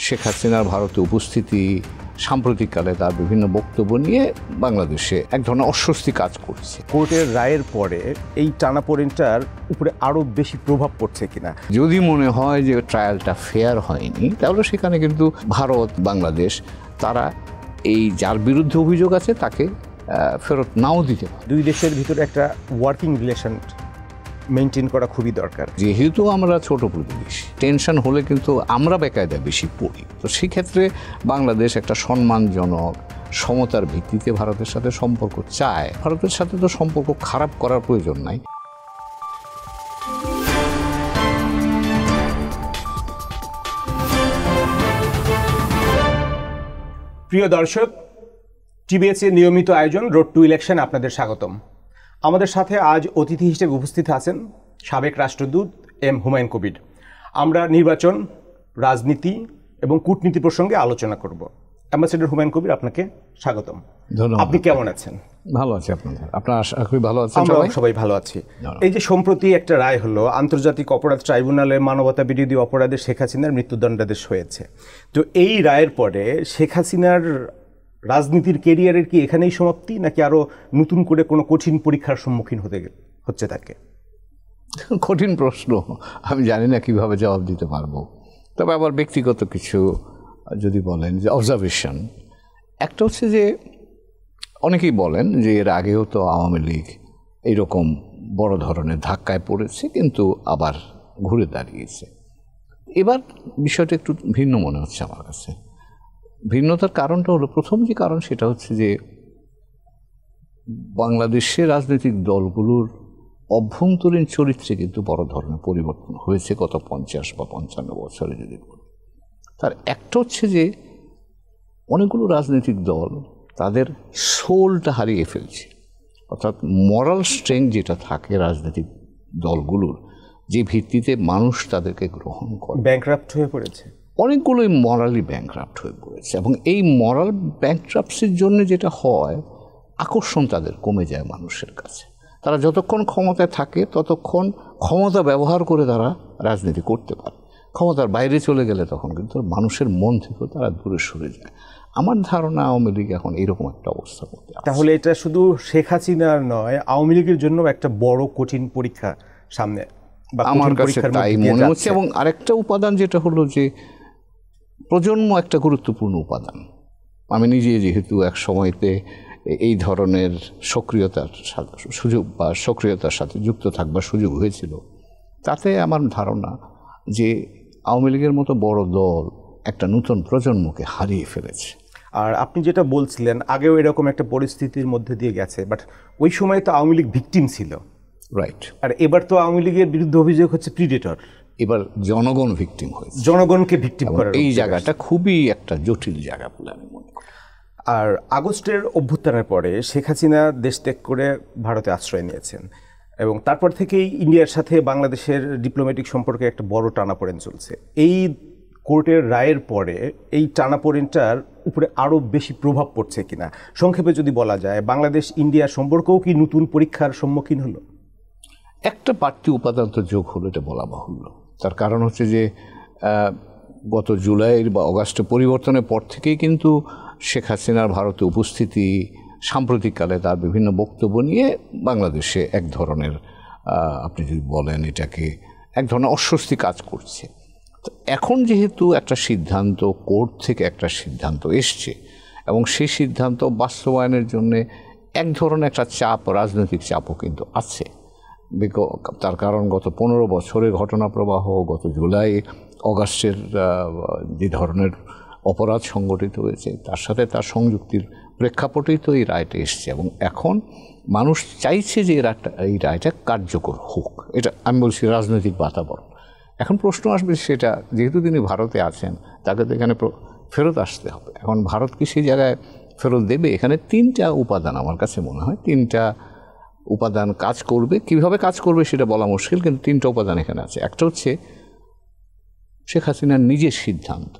শেখ হাসিনার ভারতে উপস্থিতি, সাম্প্রতিককালে তার বিভিন্ন বক্তব্য নিয়ে বাংলাদেশে এক ধরনের অস্বস্তি কাজ করছে। কোর্টের রায়ের পরে এই টানাপোড়েনটার উপরে আরও বেশি প্রভাব পড়ছে কিনা? যদি মনে হয় যে ট্রায়ালটা ফেয়ার হয়নি, তাহলে সেখানে কিন্তু ভারত, বাংলাদেশ তারা এই যার বিরুদ্ধে অভিযোগ আছে তাকে ফেরত নাও দিতে পারে। দুই দেশের ভিতরে একটা ওয়ার্কিং রিলেশন মেনটেন করা খুবই দরকার। যেহেতু আমরা ছোট প্রতিবেশী, টেনশন হলে কিন্তু আমরা বেকায়দা বেশি পড়ি। তো সেক্ষেত্রে বাংলাদেশ একটা সম্মানজনক সমতার ভিত্তিতে ভারতের সাথে সম্পর্ক চায়। ভারতের সাথে তো সম্পর্ক খারাপ করার প্রয়োজন নাই। প্রিয় দর্শক, টিবিএস এর নিয়মিত আয়োজন রোড টু ইলেকশন আপনাদের স্বাগতম। আমাদের সাথে আজ অতিথি হিসেবে উপস্থিত আছেন সাবেক রাষ্ট্রদূত এম হুমায়ুন কবির। আমরা নির্বাচন, রাজনীতি এবং কূটনীতি প্রসঙ্গে আলোচনা করব। অ্যাম্বাসেডর হুমায়ুন কবির, আপনাকে স্বাগতম। ধন্যবাদ। আপনি কেমন আছেন? ভালো আছি। আপনারা আশা করি ভালো আছেন? আমরা সবাই ভালো আছি। এই যে সম্প্রতি একটা রায় হলো, আন্তর্জাতিক অপরাধ ট্রাইব্যুনালে মানবতা বিরোধী অপরাধে শেখ হাসিনার মৃত্যুদণ্ডাদেশ হয়েছে। তো এই রায়ের পরে শেখ হাসিনার রাজনীতির কেরিয়ারের কি এখানেই সমাপ্তি, নাকি আরো নতুন করে কোনো কঠিন পরীক্ষার সম্মুখীন হচ্ছে তাকে? কঠিন প্রশ্ন, আমি জানি না কিভাবে জবাব দিতে পারবো। তবে আবার ব্যক্তিগত কিছু যদি বলেন যে অবজারভেশন, একটা হচ্ছে যে অনেকেই বলেন যে এর আগেও তো আওয়ামী লীগ এইরকম বড় ধরনের ধাক্কায় পড়েছে, কিন্তু আবার ঘুরে দাঁড়িয়েছে। এবার বিষয়টা একটু ভিন্ন মনে হচ্ছে আমার কাছে। ভিন্নতার কারণটা হলো, প্রথম যে কারণ সেটা হচ্ছে যে বাংলাদেশের রাজনৈতিক দলগুলোর অভ্যন্তরীণ চরিত্রে কিন্তু বড় ধরনের পরিবর্তন হয়েছে গত 50 বা 55 বছরে যদি বলি। তার একটা হচ্ছে যে অনেকগুলো রাজনৈতিক দল তাদের সোলটা হারিয়ে ফেলছে, অর্থাৎ মরাল স্ট্রেংথ যেটা থাকে রাজনৈতিক দলগুলোর, যে ভিত্তিতে মানুষ তাদেরকে গ্রহণ করে। ব্যাংকরাপ্ট হয়ে পড়েছে, অনেকগুলোই মরালি ব্যাংকরাপ্ট হয়ে পড়েছে। এবং এই মরাল ব্যাংকরাপ্টসির জন্য যেটা হয়, আকর্ষণ তাদের কমে যায় মানুষের কাছে। তারা যতক্ষণ ক্ষমতায় থাকে ততক্ষণ ক্ষমতা ব্যবহার করে তারা রাজনীতি করতে পারে। ক্ষমতার বাইরে চলে গেলে তখন কিন্তু মানুষের মন থেকে তারা দূরে সরে যায়। আমার ধারণা আওয়ামী লীগ এখন এরকম একটা অবস্থা করতে। তাহলে এটা শুধু শেখ হাসিনার নয়, আওয়ামী লীগের জন্য একটা বড় কঠিন পরীক্ষা সামনে, আমার কাছে তাই মনে হচ্ছে। এবং আরেকটা উপাদান যেটা হলো যে প্রজন্ম একটা গুরুত্বপূর্ণ উপাদান। আমি নিজে যেহেতু এক সময়তে এই ধরনের সক্রিয়তার সুযোগ বা সক্রিয়তার সাথে যুক্ত থাকবার সুযোগ হয়েছিল, তাতে আমার ধারণা যে আওয়ামী লীগের মতো বড় দল একটা নতুন প্রজন্মকে হারিয়ে ফেলেছে। আর আপনি যেটা বলছিলেন, আগেও এরকম একটা পরিস্থিতির মধ্যে দিয়ে গেছে, বাট ওই সময় তো আওয়ামী লীগ ভিকটিম ছিল, রাইট? আর এবার তো আওয়ামী লীগের বিরুদ্ধে অভিযোগ হচ্ছে প্রিডেটর। এবার জনগণ ভিকটিম হয়েছে, জনগণকে ভিকটিম করার। এই জায়গাটা খুবই একটা জটিল জায়গা বলে আমি মনে করি। আর আগস্টের অভ্যুত্থানের পরে শেখ হাসিনা দেশ ত্যাগ করে ভারতে আশ্রয় নিয়েছেন, এবং তারপর থেকেই ইন্ডিয়ার সাথে বাংলাদেশের ডিপ্লোম্যাটিক সম্পর্কে একটা বড় টানাপোড়েন চলছে। এই কোর্টের রায়ের পরে এই টানাপোড়েনটার উপরে আরও বেশি প্রভাব পড়ছে কিনা, সংক্ষেপে যদি বলা যায়, বাংলাদেশ ইন্ডিয়ার সম্পর্কও কি নতুন পরীক্ষার সম্মুখীন হলো? একটা বাড়তি উপাদান তো যোগ হলো, এটা বলা বাহুল্য। তার কারণ হচ্ছে যে গত জুলাইয়ের বা অগাস্টে পরিবর্তনের পর থেকেই কিন্তু শেখ হাসিনার ভারতে উপস্থিতি, সাম্প্রতিককালে তার বিভিন্ন বক্তব্য নিয়ে বাংলাদেশে এক ধরনের, আপনি যদি বলেন এটাকে, এক ধরনের অস্বস্তি কাজ করছে। তো এখন যেহেতু একটা সিদ্ধান্ত, কোর্ট থেকে একটা সিদ্ধান্ত এসছে, এবং সেই সিদ্ধান্ত বাস্তবায়নের জন্য এক ধরনের একটা চাপ, রাজনৈতিক চাপও কিন্তু আছে। তার কারণ গত 15 বছরের ঘটনা প্রবাহ, গত জুলাই অগাস্টের যে ধরনের অপরাধ সংগঠিত হয়েছে, তার সাথে তার সংযুক্তির প্রেক্ষাপটেই তো এই রায়টা এসছে। এবং এখন মানুষ চাইছে যে এই রায়টা কার্যকর হোক। এটা আমি বলছি রাজনৈতিক বাতাবরণ। এখন প্রশ্ন আসবে সেটা, যেহেতু তিনি ভারতে আছেন, তাকে তো এখানে ফেরত আসতে হবে। এখন ভারত কি সেই জায়গায় ফেরত দেবে? এখানে 3টা উপাদান আমার কাছে মনে হয়, 3টা উপাদান কাজ করবে। কিভাবে কাজ করবে সেটা বলা মুশকিল, কিন্তু 3টা উপাদান এখানে আছে। একটা হচ্ছে শেখ হাসিনার নিজের সিদ্ধান্ত,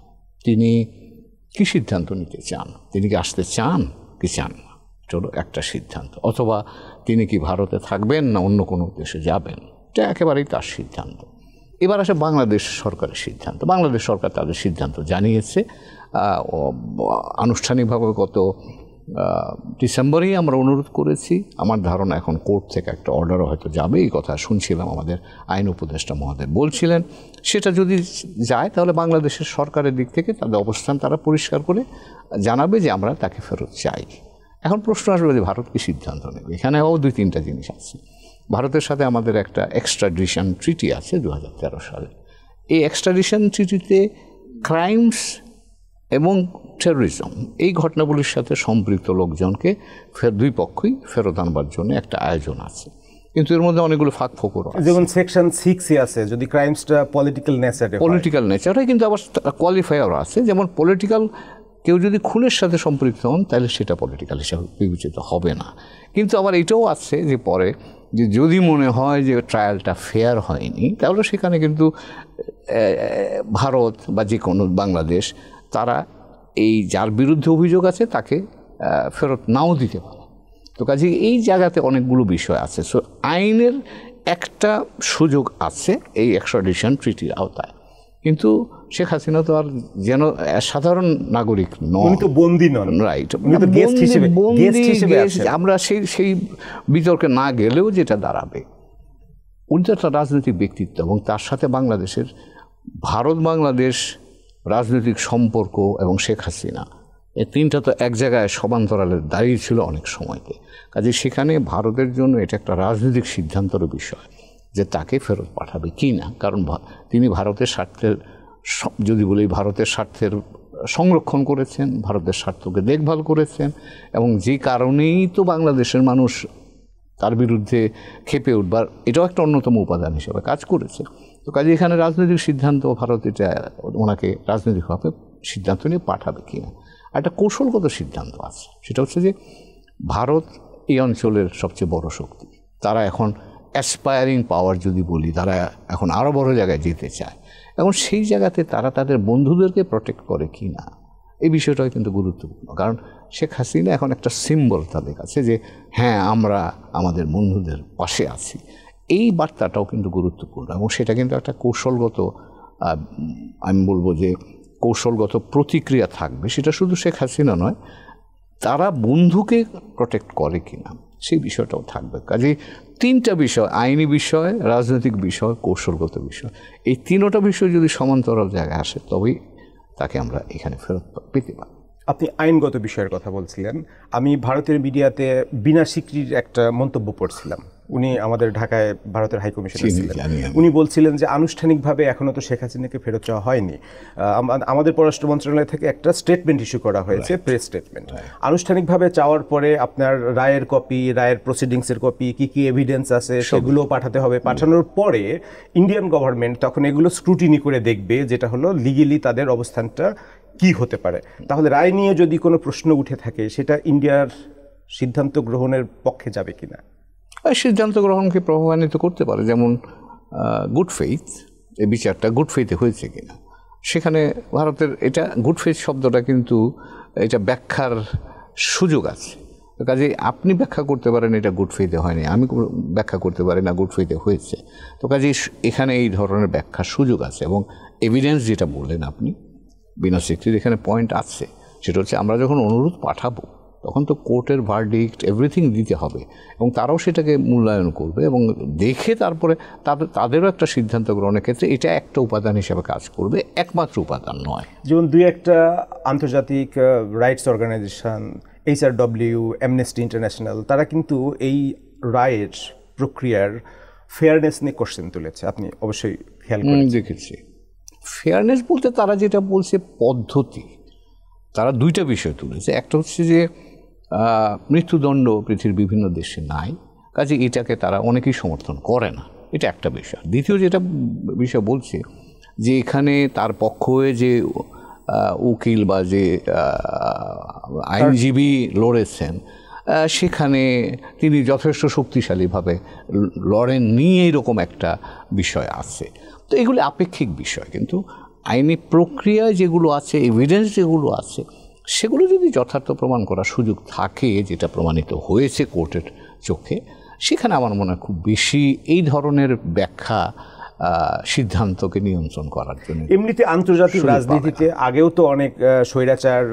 তিনি কি সিদ্ধান্ত নিতে চান, তিনি কি আসতে চান কি চান না, এটা হলো একটা সিদ্ধান্ত। অথবা তিনি কি ভারতে থাকবেন না অন্য কোনো দেশে যাবেন, এটা একেবারেই তার সিদ্ধান্ত। এবার আসে বাংলাদেশ সরকারের সিদ্ধান্ত। বাংলাদেশ সরকার তাদের সিদ্ধান্ত জানিয়েছে আনুষ্ঠানিকভাবে গত ডিসেম্বরেই আমরা অনুরোধ করেছি। আমার ধারণা এখন কোর্ট থেকে একটা অর্ডারও হয়তো যাবে, এই কথা শুনছিলাম আমাদের আইন উপদেষ্টা মহোদয় বলছিলেন। সেটা যদি যায় তাহলে বাংলাদেশের সরকারের দিক থেকে তাদের অবস্থান তারা পরিষ্কার করে জানাবে যে আমরা তাকে ফেরত চাই। এখন প্রশ্ন আসবে যে ভারত কি সিদ্ধান্ত নেবে। এখানেও 2-3টা জিনিস আছে। ভারতের সাথে আমাদের একটা এক্সট্রাডিশন ট্রিটি আছে 2013 সালে। এই এক্সট্রাডিশন ট্রিটিতে ক্রাইমস এবং টেররিজম এই ঘটনাগুলির সাথে সম্পৃক্ত লোকজনকে দুই পক্ষই ফেরত আনবার জন্য একটা আয়োজন আছে, কিন্তু এর মধ্যে অনেকগুলো ফাঁক ফোকর আছে। যেমন সেকশন 6 আছে, যদি ক্রাইমসটা পলিটিক্যাল নেচার হয়, কিন্তু আবার কোয়ালিফায়ার আছে, যেমন পলিটিক্যাল কেউ যদি খুনের সাথে সম্পৃক্ত হন তাহলে সেটা পলিটিক্যাল হিসাবে বিবেচিত হবে না। কিন্তু আবার এটাও আছে যে পরে যে যদি মনে হয় যে ট্রায়ালটা ফেয়ার হয়নি তাহলে সেখানে কিন্তু ভারত বা যে কোনো বাংলাদেশ তারা এই যার বিরুদ্ধে অভিযোগ আছে তাকে ফেরত নাও দিতে পারে। তো কাজে এই জায়গাতে অনেকগুলো বিষয় আছে। সো আইনের একটা সুযোগ আছে এই এক্সট্রাডিশন ট্রিটির আওতায়, কিন্তু শেখ হাসিনা তো আর যেন সাধারণ নাগরিক নন, বন্দী নন, রাইট? বন্দী আমরা সেই বিতর্কে না গেলেও যেটা দাঁড়াবে, উনি তো একটা রাজনৈতিক ব্যক্তিত্ব এবং তার সাথে বাংলাদেশের ভারত বাংলাদেশ রাজনৈতিক সম্পর্ক এবং শেখ হাসিনা এই তিনটা তো এক জায়গায় সমান্তরালে দাঁড়িয়ে ছিল অনেক সময়তে। কাজে সেখানে ভারতের জন্য এটা একটা রাজনৈতিক সিদ্ধান্তের বিষয় যে তাকে ফেরত পাঠাবে কি না, কারণ তিনি ভারতের স্বার্থের, যদি বলি ভারতের স্বার্থের সংরক্ষণ করেছেন, ভারতের স্বার্থকে দেখভাল করেছেন, এবং যে কারণেই তো বাংলাদেশের মানুষ তার বিরুদ্ধে খেপে উঠবার এটাও একটা অন্যতম উপাদান হিসেবে কাজ করেছে। তো কাজে এখানে রাজনৈতিক সিদ্ধান্ত ভারত এটা ওনাকে রাজনৈতিকভাবে সিদ্ধান্ত নিয়ে পাঠাবে কিনা। একটা কৌশলগত সিদ্ধান্ত আছে, সেটা হচ্ছে যে ভারত এই অঞ্চলের সবচেয়ে বড় শক্তি, তারা এখন অ্যাসপায়ারিং পাওয়ার যদি বলি, তারা এখন আরও বড় জায়গায় যেতে চায়, এবং সেই জায়গাতে তারা তাদের বন্ধুদেরকে প্রোটেক্ট করে কি না এই বিষয়টাও কিন্তু গুরুত্বপূর্ণ। কারণ শেখ হাসিনা এখন একটা সিম্বল তাদের কাছে যে হ্যাঁ আমরা আমাদের বন্ধুদের পাশে আছি, এই বার্তাটাও কিন্তু গুরুত্বপূর্ণ, এবং সেটা কিন্তু একটা কৌশলগত, আমি বলবো যে কৌশলগত প্রতিক্রিয়া থাকবে। সেটা শুধু শেখ হাসিনা নয়, তারা বন্ধুকে প্রোটেক্ট করে কিনা সেই বিষয়টাও থাকবে। কাজেই তিনটা বিষয়, আইনি বিষয়, রাজনৈতিক বিষয়, কৌশলগত বিষয়, এই তিনটা বিষয় যদি সমান্তরাল জায়গায় আসে তবেই তাকে আমরা এখানে ফেরত পেতে পারি। আপনি আইনগত বিষয়ের কথা বলছিলেন, আমি ভারতের মিডিয়াতে বিনা স্বীকৃতির একটা মন্তব্য পড়ছিলাম। উনি আমাদের ঢাকায় ভারতের হাইকমিশনার ছিলেন। উনি বলছিলেন যে আনুষ্ঠানিকভাবে এখনো তো শেখ হাসিনাকে ফেরত চাওয়া হয়নি। আমাদের পররাষ্ট্র মন্ত্রণালয় থেকে একটা স্টেটমেন্ট ইস্যু করা হয়েছে, প্রেস স্টেটমেন্ট। আনুষ্ঠানিকভাবে চাওয়ার পরে আপনার রায়ের কপি, রায়ের প্রসিডিংসের কপি, কি কি এভিডেন্স আছে সেগুলো পাঠাতে হবে। পাঠানোর পরে ইন্ডিয়ান গভর্নমেন্ট তখন এগুলো স্ক্রুটিনি করে দেখবে, যেটা হলো লিগেলি তাদের অবস্থানটা কি হতে পারে। তাহলে রায় নিয়ে যদি কোনো প্রশ্ন উঠে থাকে সেটা ইন্ডিয়ার সিদ্ধান্ত গ্রহণের পক্ষে যাবে কিনা? সিদ্ধান্ত গ্রহণকে প্রভাবান্বিত করতে পারে, যেমন গুড ফেইথ, এই বিচারটা গুড ফেইথে হয়েছে কিনা। সেখানে ভারতের এটা গুড ফেইথ শব্দটা কিন্তু এটা ব্যাখ্যার সুযোগ আছে। কাজে আপনি ব্যাখ্যা করতে পারেন এটা গুড ফেইথে হয়নি, আমি ব্যাখ্যা করতে পারি না গুড ফেইথে হয়েছে। তো কাজে এখানে এই ধরনের ব্যাখ্যার সুযোগ আছে, এবং এভিডেন্স যেটা বললেন আপনি বিনা স্বীকৃতির, এখানে পয়েন্ট আছে। সেটা হচ্ছে আমরা যখন অনুরোধ পাঠাবো তখন তো কোর্টের ভার্ডিক্ট এভরিথিং দিতে হবে, এবং তারাও সেটাকে মূল্যায়ন করবে, এবং দেখে তারপরে তাদেরও একটা সিদ্ধান্ত গ্রহণের ক্ষেত্রে এটা একটা উপাদান হিসেবে কাজ করবে, একমাত্র উপাদান নয়। যেমন দুই একটা আন্তর্জাতিক rights organization, HRW, Amnesty International, তারা কিন্তু এই রায়ের প্রক্রিয়ার ফেয়ারনেস নিয়ে কোশ্চেন তুলেছে। আপনি অবশ্যই খেয়াল করে দেখেছি। ফেয়ারনেস বলতে তারা যেটা বলছে পদ্ধতি, তারা দুইটা বিষয় তুলেছে। একটা হচ্ছে যে মৃত্যুদণ্ড পৃথিবীর বিভিন্ন দেশে নাই, কাজে এটাকে তারা অনেকেই সমর্থন করে না, এটা একটা বিষয়। দ্বিতীয় যেটা বিষয় বলছে যে এখানে তার পক্ষ হয়ে যে উকিল বা যে আইনজীবী লড়েছেন সেখানে তিনি যথেষ্ট শক্তিশালীভাবে লড়েন নিয়ে এরকম একটা বিষয় আছে। তো এগুলি আপেক্ষিক বিষয়, কিন্তু আইনি প্রক্রিয়ায় যেগুলো আছে, এভিডেন্স যেগুলো আছে, সেগুলো যদি যথার্থ প্রমাণ করার সুযোগ থাকে, যেটা প্রমাণিত হয়েছে কোর্টের চোখে, সেখানে আমার মনে হয় খুব বেশি এই ধরনের ব্যাখ্যা সিদ্ধান্তকে নিয়ন্ত্রণ করার জন্য। এমনিতে আন্তর্জাতিক রাজনীতিতে আগেও তো অনেক স্বৈরাচার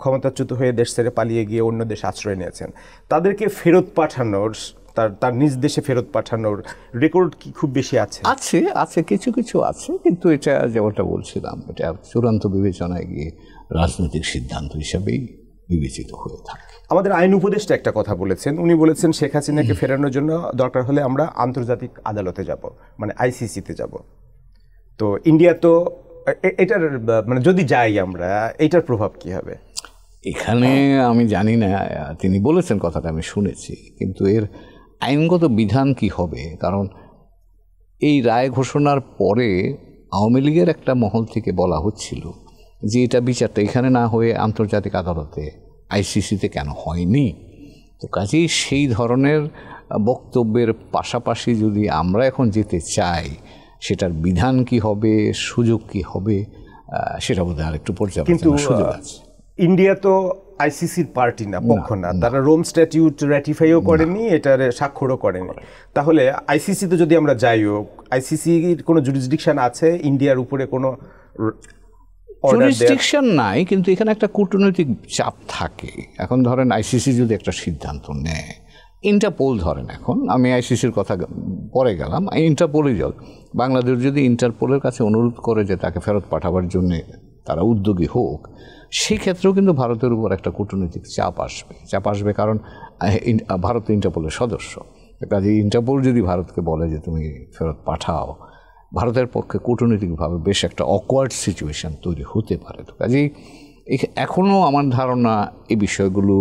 ক্ষমতাচ্যুত হয়ে দেশ ছেড়ে পালিয়ে গিয়ে অন্য দেশে আশ্রয় নিয়েছেন, তাদেরকে ফেরত পাঠানোর, তার নিজ দেশে ফেরত পাঠানোর রেকর্ড কি খুব বেশি আছে? আছে কিছু কিছু আছে, কিন্তু এটা যেমনটা বলছিলাম, এটা চূড়ান্ত বিবেচনায় গিয়ে রাজনৈতিক সিদ্ধান্ত হিসাবেই বিবেচিত হয়ে থাকে। আমাদের আইন উপদেষ্টা একটা কথা বলেছেন, উনি বলেছেন শেখ হাসিনাকে ফেরানোর জন্য দরকার হলে আমরা আন্তর্জাতিক আদালতে যাব, মানে আইসিসিতে যাব। তো ইন্ডিয়া তো এটার মানে যদি যাই আমরা, এটার প্রভাব কি হবে? এখানে আমি জানি না, তিনি বলেছেন কথাটা আমি শুনেছি, কিন্তু এর আইনগত বিধান কি হবে? কারণ এই রায় ঘোষণার পরে আওয়ামী লীগের একটা মহল থেকে বলা হচ্ছিল যে এটা বিচারটা এখানে না হয়ে আন্তর্জাতিক আদালতে আইসিসিতে কেন হয়নি। তো কাজেই সেই ধরনের বক্তব্যের পাশাপাশি যদি আমরা এখন যেতে চাই, সেটার বিধান কি হবে, সুযোগ কি হবে, সেটা বোধহয় আরেকটু পর্যালোচনার সুযোগ আছে। ইন্ডিয়া তো আইসিসির পার্টি না, পক্ষ না, তারা রোম স্ট্যাটিউট র্যাটিফাইও করেনি, এটার স্বাক্ষরও করেনি। তাহলে আইসিসিতে যদি আমরা যাইও, আইসিসির কোনো জুরিসডিকশন আছে ইন্ডিয়ার উপরে? কোনো জুরিসডিকশন নাই, কিন্তু এখানে একটা কূটনৈতিক চাপ থাকে। এখন ধরেন আইসিসি যদি একটা সিদ্ধান্ত নেয়, ইন্টারপোল ধরেন, এখন আমি আইসিসির কথা পরে গেলাম, ইন্টারপোলই যাও, বাংলাদেশ যদি ইন্টারপোলের কাছে অনুরোধ করে যে তাকে ফেরত পাঠাবার জন্যে তারা উদ্যোগী হোক, সেই ক্ষেত্রেও কিন্তু ভারতের উপর একটা কূটনৈতিক চাপ আসবে, কারণ ভারত ইন্টারপোলের সদস্য। কাজে ইন্টারপোল যদি ভারতকে বলে যে তুমি ফেরত পাঠাও, ভারতের পক্ষে কূটনৈতিকভাবে বেশ একটা অকওয়ার্ড সিচুয়েশন তৈরি হতে পারে। তো কাজেই এখনও আমার ধারণা এই বিষয়গুলো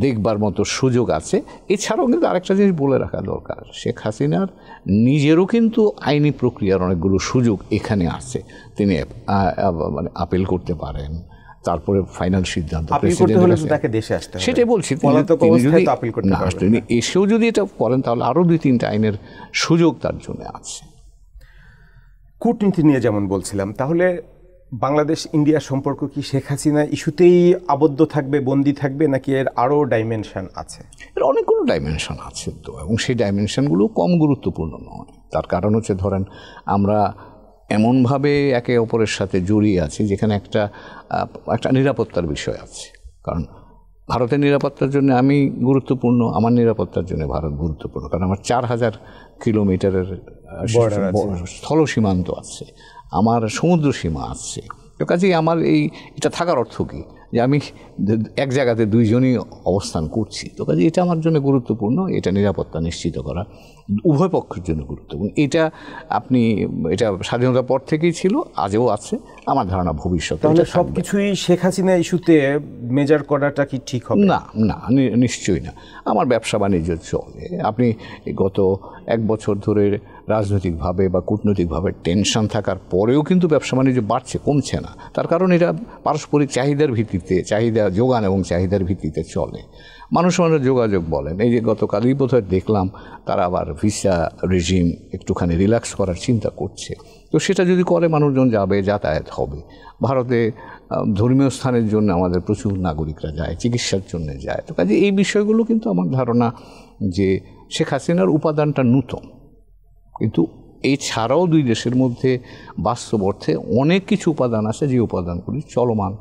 দেখবার মতো সুযোগ আছে। এছাড়াও কিন্তু আরেকটা জিনিস বলে রাখা দরকার, শেখ হাসিনার নিজেরও কিন্তু আইনি প্রক্রিয়ার অনেকগুলো সুযোগ এখানে আছে। তিনি মানে আপিল করতে পারেন, তারপরে ফাইনাল সিদ্ধান্ত সেটাই বলছি। তিনি এসেও যদি এটা করেন, তাহলে আরও 2-3টা আইনের সুযোগ তার জন্য আছে। কূটনীতি নিয়ে যেমন বলছিলাম, তাহলে বাংলাদেশ ইন্ডিয়া সম্পর্ক কি শেখ হাসিনা ইস্যুতেই আবদ্ধ থাকবে, বন্দী থাকবে, নাকি এর আরও ডাইমেনশন আছে? এর অনেকগুলো ডাইমেনশন আছে তো, এবং সেই ডাইমেনশনগুলো কম গুরুত্বপূর্ণ নয়। তার কারণ হচ্ছে, ধরেন আমরা এমনভাবে একে অপরের সাথে জড়িয়ে আছি যেখানে একটা নিরাপত্তার বিষয় আছে। কারণ ভারতের নিরাপত্তার জন্য আমি গুরুত্বপূর্ণ, আমার নিরাপত্তার জন্য ভারত গুরুত্বপূর্ণ, কারণ আমার 4000 কিলোমিটারের স্থল সীমান্ত আছে, আমার সমুদ্র সীমা আছে। তো কাজেই আমার এটা থাকার অর্থ কী, যে আমি এক জায়গাতে দুইজনই অবস্থান করছি। তো কাজে এটা আমার জন্য গুরুত্বপূর্ণ, এটা নিরাপত্তা নিশ্চিত করা উভয় পক্ষের জন্য গুরুত্বপূর্ণ। এটা স্বাধীনতার পর থেকেই ছিল, আজও আছে, আমার ধারণা ভবিষ্যতে। তাহলে সব কিছুই শেখ হাসিনা ইস্যুতে মেজার করাটা কি ঠিক হবে? না, নিশ্চয়ই না। আমার ব্যবসা বাণিজ্য চলে। আপনি গত 1 বছর ধরে রাজনৈতিকভাবে বা কূটনৈতিকভাবে টেনশন থাকার পরেও কিন্তু ব্যবসা বাণিজ্য বাড়ছে, কমছে না। তার কারণ এটা পারস্পরিক চাহিদার ভিত্তিতে, যোগান এবং চাহিদার ভিত্তিতে চলে। মানুষ যোগাযোগ বলেন, এই যে গতকালই বোধহয় দেখলাম তারা আবার ভিসা রেজিম একটুখানি রিল্যাক্স করার চিন্তা করছে। তো সেটা যদি করে, মানুষজন যাবে, যাতায়াত হবে। ভারতে ধর্মীয় স্থানের জন্য আমাদের প্রচুর নাগরিকরা যায়, চিকিৎসার জন্য যায়। তো কাজে এই বিষয়গুলো কিন্তু আমার ধারণা যে শেখ হাসিনার উপাদানটা নূতন, কিন্তু এছাড়াও দুই দেশের মধ্যে বাস্তব অর্থে অনেক কিছু উপাদান আছে, যে উপাদানগুলি চলমান,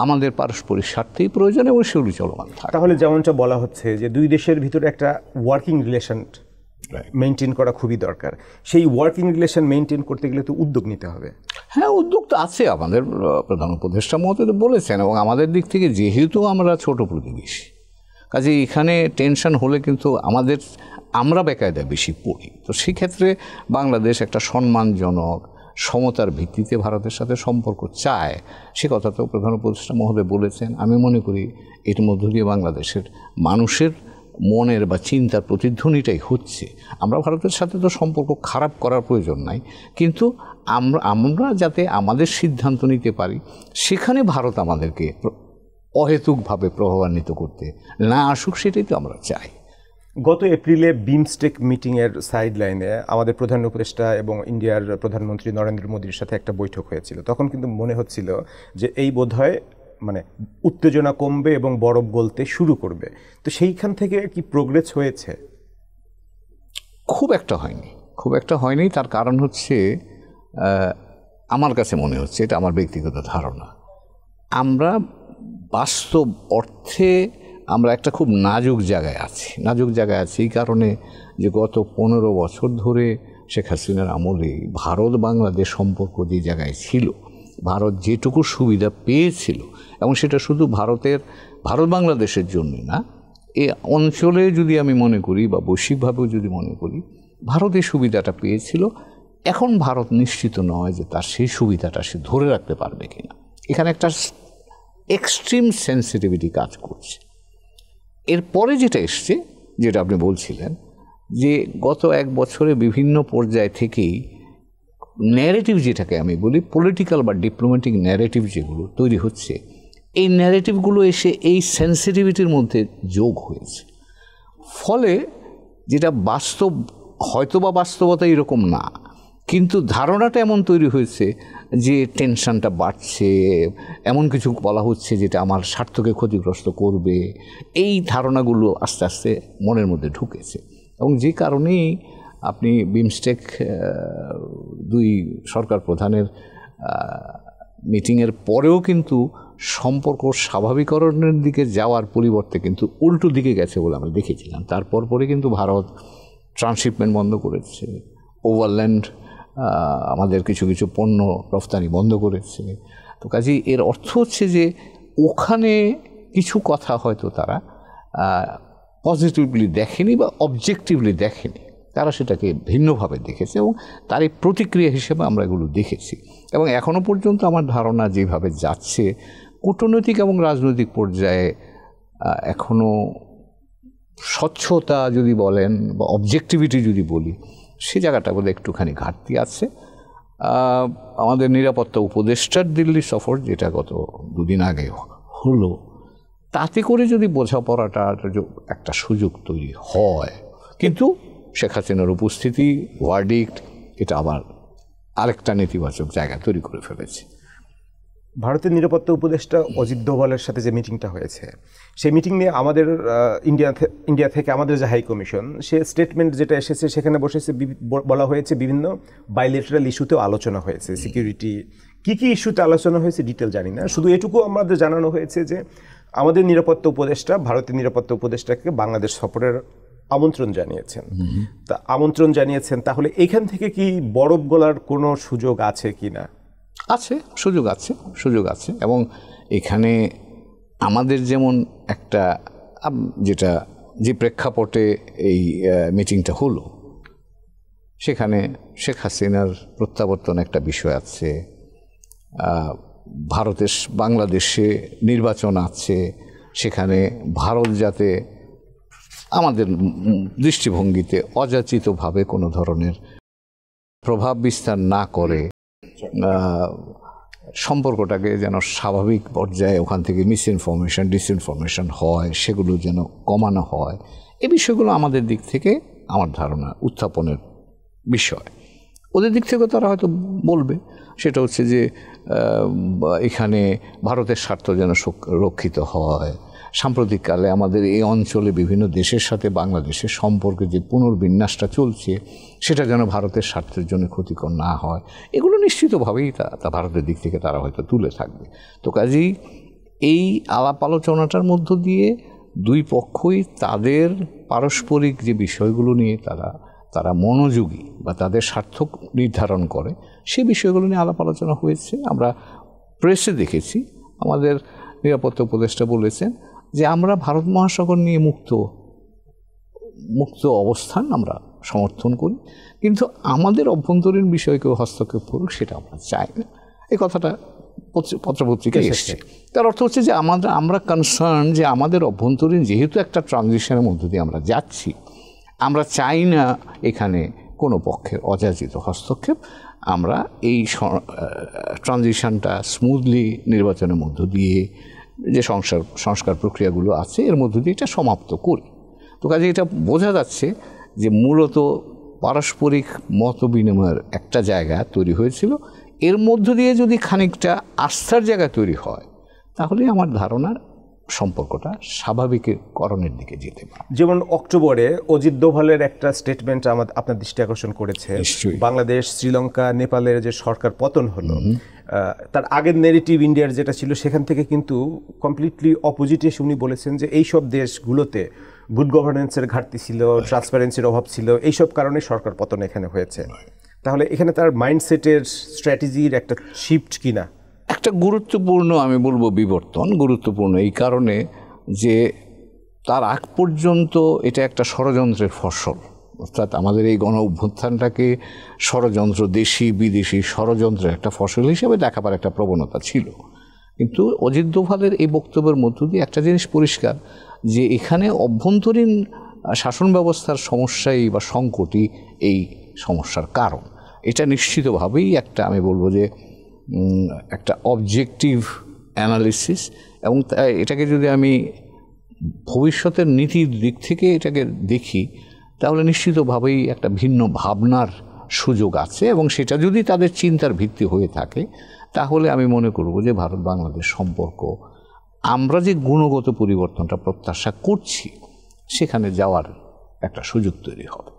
আমাদের পারস্পরিক স্বার্থেই প্রয়োজন এবং সেগুলি চলমান থাকে। তাহলে যেমনটা বলা হচ্ছে যে দুই দেশের ভিতরে একটা ওয়ার্কিং রিলেশন মেনটেন করা খুবই দরকার। সেই ওয়ার্কিং রিলেশন মেনটেন করতে গেলে তো উদ্যোগ নিতে হবে। হ্যাঁ, উদ্যোগ তো আছে, আমাদের প্রধান উপদেষ্টা মহোদয় বলেছেন, এবং আমাদের দিক থেকে যেহেতু আমরা ছোট প্রতিবেশী, কাজে এখানে টেনশন হলে কিন্তু আমরা বেকায়দায় বেশি পড়ি। তো সেক্ষেত্রে বাংলাদেশ একটা সম্মানজনক সমতার ভিত্তিতে ভারতের সাথে সম্পর্ক চায়, সে কথা তো প্রধান উপদেষ্টা মহোদয় বলেছেন। আমি মনে করি এর মধ্য দিয়ে বাংলাদেশের মানুষের মনের বা চিন্তার প্রতিধ্বনিটাই হচ্ছে। আমরা ভারতের সাথে তো সম্পর্ক খারাপ করার প্রয়োজন নাই, কিন্তু আমরা যাতে আমাদের সিদ্ধান্ত নিতে পারি, সেখানে ভারত আমাদেরকে অহেতুকভাবে প্রভাবান্বিত করতে না আসুক, সেটাই তো আমরা চাই। গত এপ্রিলে বিমস্টেক মিটিংয়ের সাইডলাইনে আমাদের প্রধান উপদেষ্টা এবং ইন্ডিয়ার প্রধানমন্ত্রী নরেন্দ্র মোদীর সাথে একটা বৈঠক হয়েছিল। তখন কিন্তু মনে হচ্ছিল যে এই বোধহয় মানে উত্তেজনা কমবে এবং বরফ গলতে শুরু করবে। তো সেইখান থেকে কি প্রোগ্রেস হয়েছে? খুব একটা হয়নি, খুব একটা হয়নি। তার কারণ হচ্ছে আমার কাছে মনে হচ্ছে, এটা আমার ব্যক্তিগত ধারণা, আমরা বাস্তব অর্থে আমরা একটা খুব নাজুক জায়গায় আছি এই কারণে যে গত 15 বছর ধরে শেখ হাসিনার আমলে ভারত বাংলাদেশ সম্পর্ক যে জায়গায় ছিল, ভারত যেটুকু সুবিধা পেয়েছিল, এবং সেটা শুধু ভারত বাংলাদেশের জন্য না, এ অঞ্চলে যদি আমি মনে করি বা বৈশ্বিকভাবেও যদি মনে করি, ভারত এই সুবিধাটা পেয়েছিল। এখন ভারত নিশ্চিত নয় যে তার সেই সুবিধাটা সে ধরে রাখতে পারবে কিনা। এখানে একটা এক্সট্রিম সেন্সিটিভিটি কাজ করছে। এরপরে যেটা এসছে, যেটা আপনি বলছিলেন, যে গত 1 বছরে বিভিন্ন পর্যায় থেকেই ন্যারেটিভ, যেটাকে আমি বলি পলিটিক্যাল বা ডিপ্লোম্যাটিক ন্যারেটিভ যেগুলো তৈরি হচ্ছে, এই ন্যারেটিভগুলো এসে এই সেন্সিটিভিটির মধ্যে যোগ হয়েছে। ফলে যেটা বাস্তব, হয়তোবা বাস্তবতা এরকম না, কিন্তু ধারণাটা এমন তৈরি হয়েছে যে টেনশনটা বাড়ছে, এমন কিছু বলা হচ্ছে যেটা আমার স্বার্থকে ক্ষতিগ্রস্ত করবে। এই ধারণাগুলো আস্তে আস্তে মনের মধ্যে ঢুকেছে, এবং যে কারণেই আপনি বিমস্টেক 2 সরকার প্রধানের মিটিংয়ের পরেও কিন্তু সম্পর্ক স্বাভাবিকরণের দিকে যাওয়ার পরিবর্তে কিন্তু উল্টো দিকে গেছে বলে আমরা দেখেছিলাম। তারপর পরে কিন্তু ভারত ট্রান্সশিপমেন্ট বন্ধ করেছে, ওভারল্যান্ড আমাদের কিছু কিছু পণ্য রফতানি বন্ধ করেছে। তো কাজেই এর অর্থ হচ্ছে যে ওখানে কিছু কথা হয়তো তারা পজিটিভলি দেখেনি বা অবজেক্টিভলি দেখেনি, তারা সেটাকে ভিন্নভাবে দেখেছে, এবং তারই প্রতিক্রিয়া হিসেবে আমরা এগুলো দেখেছি। এবং এখনও পর্যন্ত আমার ধারণা যেভাবে যাচ্ছে, কূটনৈতিক এবং রাজনৈতিক পর্যায়ে এখনও স্বচ্ছতা যদি বলেন বা অবজেক্টিভিটি যদি বলি, সে জায়গাটা বোধহয় একটুখানি ঘাটতি আছে। আমাদের নিরাপত্তা উপদেষ্টার দিল্লি সফর, যেটা গত 2 দিন আগে হলো, তাতে করে যদি বোঝাপড়াটা একটা সুযোগ তৈরি হয়, কিন্তু শেখ হাসিনার উপস্থিতি, ওয়ার্ডিক্ট, এটা আবার আরেকটা নেতিবাচক জায়গা তৈরি করে ফেলেছে। ভারতের নিরাপত্তা উপদেষ্টা অজিত দোভালের সাথে যে মিটিংটা হয়েছে, সেই মিটিং নিয়ে আমাদের ইন্ডিয়া থেকে আমাদের যে হাই কমিশন, সে স্টেটমেন্ট যেটা এসেছে সেখানে বলা হয়েছে বিভিন্ন বাইলেটারাল ইস্যুতেও আলোচনা হয়েছে। সিকিউরিটি কি ইস্যুতে আলোচনা হয়েছে ডিটেল জানি না, শুধু এটুকু আমাদের জানানো হয়েছে যে আমাদের নিরাপত্তা উপদেষ্টা ভারতের নিরাপত্তা উপদেষ্টাকে বাংলাদেশ সফরের আমন্ত্রণ জানিয়েছেন। তা আমন্ত্রণ জানিয়েছেন, তাহলে এখান থেকে কি বরফ গলার কোনো সুযোগ আছে কি না? আছে, সুযোগ আছে। এবং এখানে আমাদের যেমন একটা যে প্রেক্ষাপটে এই মিটিংটা হলো, সেখানে শেখ হাসিনার প্রত্যাবর্তন একটা বিষয় আছে, বাংলাদেশে নির্বাচন আছে, সেখানে ভারত যাতে আমাদের দৃষ্টিভঙ্গিতে অযাচিতভাবে কোনো ধরনের প্রভাব বিস্তার না করে, সম্পর্কটাকে যেন স্বাভাবিক পর্যায়ে ওখান থেকে মিসইনফরমেশন ডিসইনফরমেশন হয়, সেগুলো যেন কমানো হয়, এই বিষয়গুলো আমাদের দিক থেকে আমার ধারণা উত্থাপনের বিষয়। ওদের দিক থেকে তারা হয়তো বলবে, সেটা হচ্ছে যে এখানে ভারতের স্বার্থ যেন রক্ষিত হয়। সাম্প্রতিককালে আমাদের এই অঞ্চলে বিভিন্ন দেশের সাথে বাংলাদেশের সম্পর্কে যে পুনর্বিন্যাসটা চলছে, সেটা যেন ভারতের স্বার্থের জন্য ক্ষতিকর না হয়, এগুলো নিশ্চিতভাবেই তা ভারতের দিক থেকে তারা হয়তো তুলে থাকবে। তো কাজেই এই আলাপ আলোচনাটার মধ্য দিয়ে 2 পক্ষই তাদের পারস্পরিক যে বিষয়গুলো নিয়ে তারা মনোযোগী বা তাদের স্বার্থ নির্ধারণ করে, সেই বিষয়গুলো নিয়ে আলাপ আলোচনা হয়েছে। আমরা প্রেসে দেখেছি আমাদের নিরাপত্তা উপদেষ্টা বলেছেন যে আমরা ভারত মহাসাগর নিয়ে মুক্ত অবস্থান আমরা সমর্থন করি, কিন্তু আমাদের অভ্যন্তরীণ বিষয়কেও হস্তক্ষেপ করুক সেটা আমরা চাই না। এই কথাটা পত্রপত্রিকায় এসেছে। তার অর্থ হচ্ছে যে আমরা কনসার্ন যে আমাদের অভ্যন্তরীণ যেহেতু একটা ট্রানজিশনের মধ্য দিয়ে আমরা যাচ্ছি, আমরা চাই না এখানে কোনো পক্ষের অযাচিত হস্তক্ষেপ। আমরা এই ট্রানজিশনটা স্মুথলি নির্বাচনের মধ্য দিয়ে যে সংস্কার প্রক্রিয়াগুলো আছে এর মধ্য দিয়ে এটা সমাপ্ত করি। তো কাজে এটা বোঝা যাচ্ছে যে মূলত পারস্পরিক মত বিনিময়ের একটা জায়গা তৈরি হয়েছিল, এর মধ্য দিয়ে যদি খানিকটা আস্থার জায়গা তৈরি হয়, তাহলে আমার ধারণা সম্পর্কটা স্বাভাবিককরণের দিকে যেতে পারে। যেমন অক্টোবরে অজিত দোভালের একটা স্টেটমেন্ট আপনার দৃষ্টি আকর্ষণ করেছে, বাংলাদেশ, শ্রীলঙ্কা, নেপালের যে সরকার পতন হলো, তার আগের নেগেটিভ ইন্ডিয়ার যেটা ছিল সেখান থেকে কিন্তু কমপ্লিটলি অপোজিট এসে উনি বলেছেন যে এইসব দেশগুলোতে গুড গভর্নেন্সের ঘাটতি ছিল, ট্রান্সপারেন্সির অভাব ছিল, এইসব কারণে সরকার পতন এখানে হয়েছে। তাহলে এখানে তার মাইন্ডসেটের স্ট্র্যাটেজির একটা শিফট কিনা? একটা গুরুত্বপূর্ণ, আমি বলবো বিবর্তন। গুরুত্বপূর্ণ এই কারণে যে তার আগ পর্যন্ত এটা একটা ষড়যন্ত্রের ফসল, অর্থাৎ আমাদের এই গণ অভ্যুত্থানটাকে ষড়যন্ত্র, দেশি বিদেশি ষড়যন্ত্রের একটা ফসল হিসেবে দেখাবার একটা প্রবণতা ছিল। কিন্তু অজিত দোভালের এই বক্তব্যের মধ্য দিয়ে একটা জিনিস পরিষ্কার, যে এখানে অভ্যন্তরীণ শাসন ব্যবস্থার সমস্যাই বা সংকটই এই সমস্যার কারণ। এটা নিশ্চিতভাবেই একটা, আমি বলবো যে একটা অবজেক্টিভ অ্যানালিসিস, এবং এটাকে যদি আমি ভবিষ্যতের নীতির দিক থেকে এটাকে দেখি, তাহলে নিশ্চিতভাবেই একটা ভিন্ন ভাবনার সুযোগ আছে, এবং সেটা যদি তাদের চিন্তার ভিত্তি হয়ে থাকে, তাহলে আমি মনে করব যে ভারত বাংলাদেশ সম্পর্ক আমরা যে গুণগত পরিবর্তনটা প্রত্যাশা করছি সেখানে যাওয়ার একটা সুযোগ তৈরি হবে।